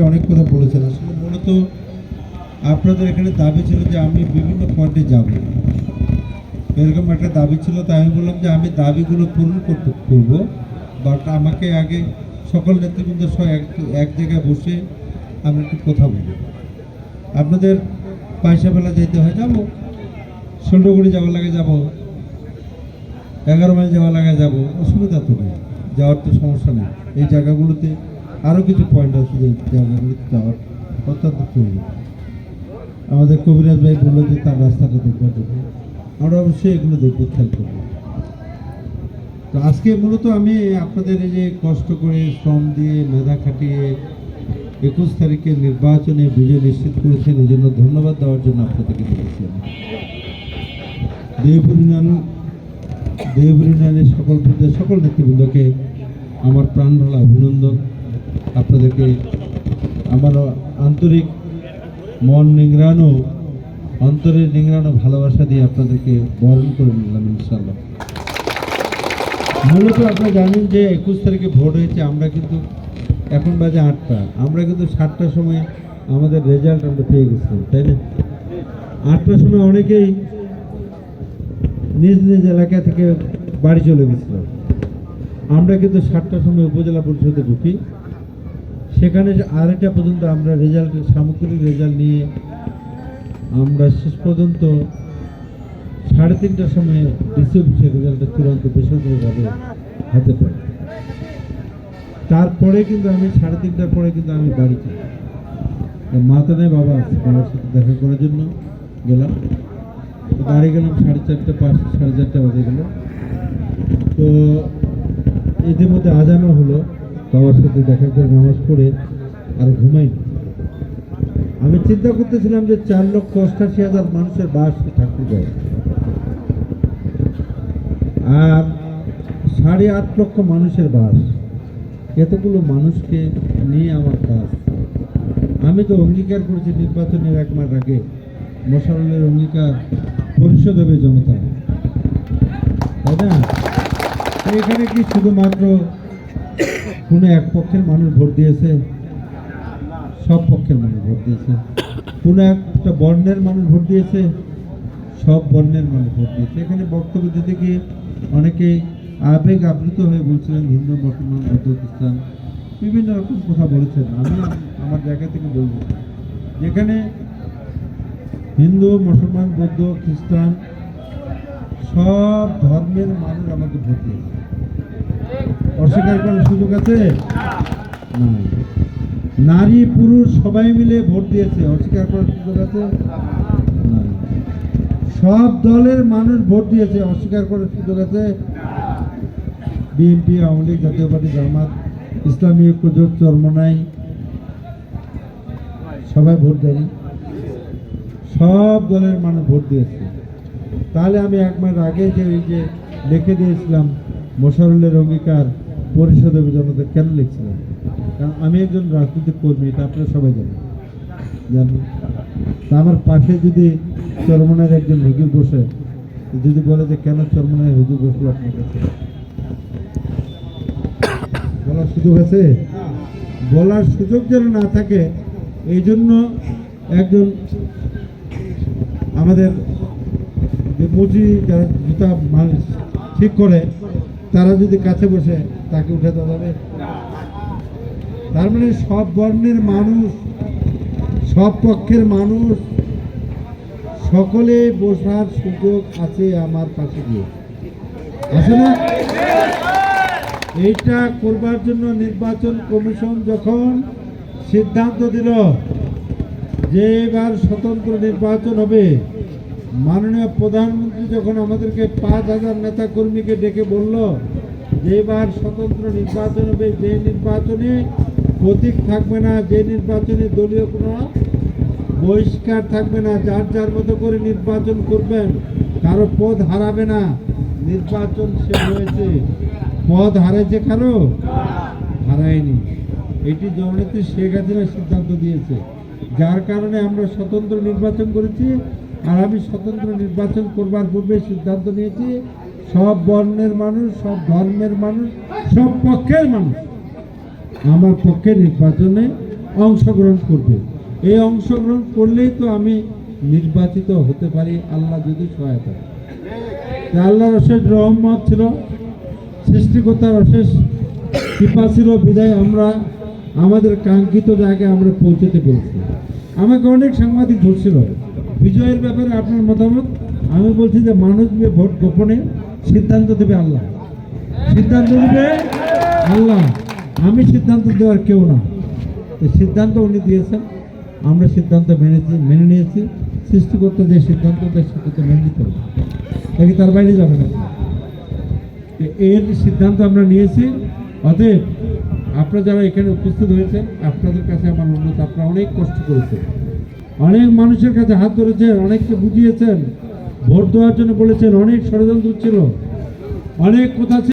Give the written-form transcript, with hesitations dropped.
অনেক কথা বলেছেন। আসলে মূলত আপনাদের এখানে দাবি ছিল যে আমি বিভিন্ন পয়েন্টে যাব, এরকম একটা দাবি ছিল। তাই আমি বললাম যে আমি দাবিগুলো পূরণ করবো, বাট আমাকে আগে সকল নেতৃবৃন্দ সহ এক জায়গায় বসে আমরা একটু কথা বলি। আপনাদের পয়সা ফেলা যেতে হয়, যাবো, ষোলগুড়ি যাওয়া লাগে যাব, 11 মাইল যাওয়া লাগে যাব, অসুবিধা তো নেই, যাওয়ার তো সমস্যা নেই। এই জায়গাগুলোতে আরও কিছু পয়েন্ট আছে যে জায়গাগুলোতে যাওয়ার অত্যন্ত প্রয়োজন। আমাদের কবিরাজ ভাই বললো যে তার রাস্তাটা দেখবার জন্য, আমরা অবশ্যই এগুলো দেখবো, খেয়াল করবো। তো আজকে মূলত আমি আপনাদের এই যে কষ্ট করে শ্রম দিয়ে মেধা খাটিয়ে 21 তারিখের নির্বাচনে বিজয় নিশ্চিত করেছেন, এই জন্য ধন্যবাদ দেওয়ার জন্য আপনাদেরকে বলেছি। দেবপুর ইউনিয়নের সকল পর্যায়ে সকল নেতৃবৃন্দকে আমার প্রাণ ঢালা অভিনন্দন। আপনাদেরকে আমার আন্তরিক মন নিংড়ানো, অন্তরের নিংড়ানো ভালোবাসা দিয়ে আপনাদেরকে বরণ করে নিলাম ইনশাআল্লাহ। মূলত আপনারা জানেন যে 21 তারিখে ভোট হয়েছে। আমরা কিন্তু এখন বাজে 8টা, আমরা কিন্তু 7টার সময় আমাদের রেজাল্ট আমরা পেয়ে গেছিলাম, তাই না? 8টার সময় অনেকেই নিজ নিজ এলাকা থেকে বাড়ি চলে গেছিলাম। আমরা কিন্তু 7টার সময় উপজেলা পরিষদে ঢুকি, সেখানে 2:30টা পর্যন্ত আমরা রেজাল্টের সামগ্রিক রেজাল্ট নিয়ে আমরা শেষ পর্যন্ত 3:30টার সময় ডিসি অফিসের রেজাল্টের চূড়ান্ত বেসরকারিভাবে হাতে পাই। তারপরে কিন্তু আমি 3:30টার পরে কিন্তু আমি বাড়ি যাই, মাথা নেই বাবা, বাবার সাথে দেখা করার জন্য গেলাম। বাড়ি গেলাম 4:30, 4:30 বাজে গেল। তো ইতিমধ্যে আজানও হলো, বাবার সাথে দেখা করে নামাজ পড়ে আর ঘুমাইনি। আমি চিন্তা করতেছিলাম যে 4,88,000 মানুষের বাস ঠাকুর গায়ে, আর 8.5 লক্ষ মানুষের বাস, এতগুলো মানুষকে নিয়ে আমার কাজ। আমি তো অঙ্গীকার করেছি নির্বাচনের 1 মাস আগে, মোশাররফের অঙ্গীকার পরিশোধ হবে জনতা, তাই না? এখানে কি শুধুমাত্র কোনো এক পক্ষের মানুষ ভোট দিয়েছে? সব পক্ষের মানুষ ভোট দিয়েছে। কোনো একটা বর্ণের মানুষ ভোট দিয়েছে? সব বর্ণের মানুষ ভোট দিয়েছে। এখানে বক্তব্য দিতে গিয়ে অনেকেই আবেগ আপ্লুত হয়ে বলছিলেন হিন্দু, মুসলমান, বৌদ্ধ, খ্রিস্টান, বিভিন্ন রকম কথা বলেছেন। আমি আমার জায়গা থেকে বলব, যেখানে হিন্দু, মুসলমান, বৌদ্ধ, খ্রিস্টান সব ধর্মের মানুষ আমাকে ভোট দিয়েছে। অস্বীকার করার সুযোগ আছে? নাই। নারী পুরুষ সবাই মিলে ভোট দিয়েছে, অস্বীকার করার সুযোগ আছে? নাই। সব দলের মানুষ ভোট দিয়েছে, অস্বীকার করার সুযোগ আছে? বিএনপি, আওয়ামী লীগ, জাতীয় পার্টি, জামাত, ইসলামী ঐক্যজোট, চরমোনাই সবাই ভোট দেয়নি? সব দলের মানুষ ভোট দিয়েছে। তাহলে আমি 1 মাস আগে যে ওই যে লিখে দিয়েছিলাম মোশাররফের অঙ্গীকার পরিশোধ হবে জনতা, কেন লিখছিলাম? কারণ আমি একজন রাজনৈতিক কর্মী, এটা আপনারা সবাই জানেন। আমার পাশে যদি চরমোনাইয়ের একজন হুজুর বসে, যদি বলে যে কেন চরমোনাইয়ের হুজুর বসলো আপনার কাছে, বলার সুযোগ আছে? বলার সুযোগ যেন না থাকে, এই জন্য একজন আমাদের যে মুচি যারা জুতা ঠিক করে, তারা যদি কাছে বসে, তাকে উঠে দেওয়া যাবে? তার মানে সব বর্ণের মানুষ, সব পক্ষের মানুষ, সকলে বসার সুযোগ আছে আমার পাশে গিয়ে, আছে না? এইটা করবার জন্য নির্বাচন কমিশন যখন সিদ্ধান্ত দিল যে এবার স্বতন্ত্র নির্বাচন হবে, মাননীয় প্রধানমন্ত্রী যখন আমাদেরকে 5,000 নেতা কর্মীকে ডেকে বলল যে এবার স্বতন্ত্র নির্বাচন হবে, যে নির্বাচনে প্রতীক থাকবে না, যে নির্বাচনে দলীয় কোনো বহিষ্কার থাকবে না, যার যার মতো করে নির্বাচন করবেন, কারো পদ হারাবে না, নির্বাচন শেষ হয়েছে। পদ হারাইছে কারো? হারায়নি। এটি জননেত্রী শেখ হাসিনা সিদ্ধান্ত দিয়েছে, যার কারণে আমরা স্বতন্ত্র নির্বাচন করেছি। আর আমি স্বতন্ত্র নির্বাচন করবার পূর্বে সিদ্ধান্ত নিয়েছি সব বর্ণের মানুষ, সব ধর্মের মানুষ, সব পক্ষের মানুষ আমার পক্ষে নির্বাচনে অংশগ্রহণ করবে। এই অংশগ্রহণ করলেই তো আমি নির্বাচিত হতে পারি, আল্লাহ যদি সহায়তা করে। আল্লাহর অশেষ রহমত ছিল, সৃষ্টিকর্তার অশেষ কৃপা ছিল, বিদায় আমরা আমাদের কাঙ্ক্ষিত জায়গায় আমরা পৌঁছতে পেরেছি। আমাকে অনেক সাংবাদিক ধরছিল বিজয়ের ব্যাপারে আপনার মতামত। আমি বলছি যে মানুষ নিয়ে ভোট গোপনে সিদ্ধান্ত দেবে আল্লাহ, সিদ্ধান্ত দেবে আল্লাহ, আমি সিদ্ধান্ত দেওয়ার কেউ না। এই সিদ্ধান্ত উনি দিয়েছেন, আমরা সিদ্ধান্ত মেনে নিয়েছি। সৃষ্টিকর্তা যে সিদ্ধান্ত দেয় সেটা তো মেনে নিতে হবে, নাকি তার বাইরে যাবে না। এর সিদ্ধান্ত আমরা নিয়েছি। অতএব আপনারা যারা এখানে উপস্থিত হয়েছেন, আপনাদের কাছে আমার অনুরোধ, আপনারা অনেক কষ্ট করেছেন, অনেক মানুষের কাছে হাত ধরেছেন, অনেককে বুঝিয়েছেন, ভোট দেওয়ার জন্য বলেছেন, অনেক ষড়যন্ত্র ছিল, অনেক কথা ছিল।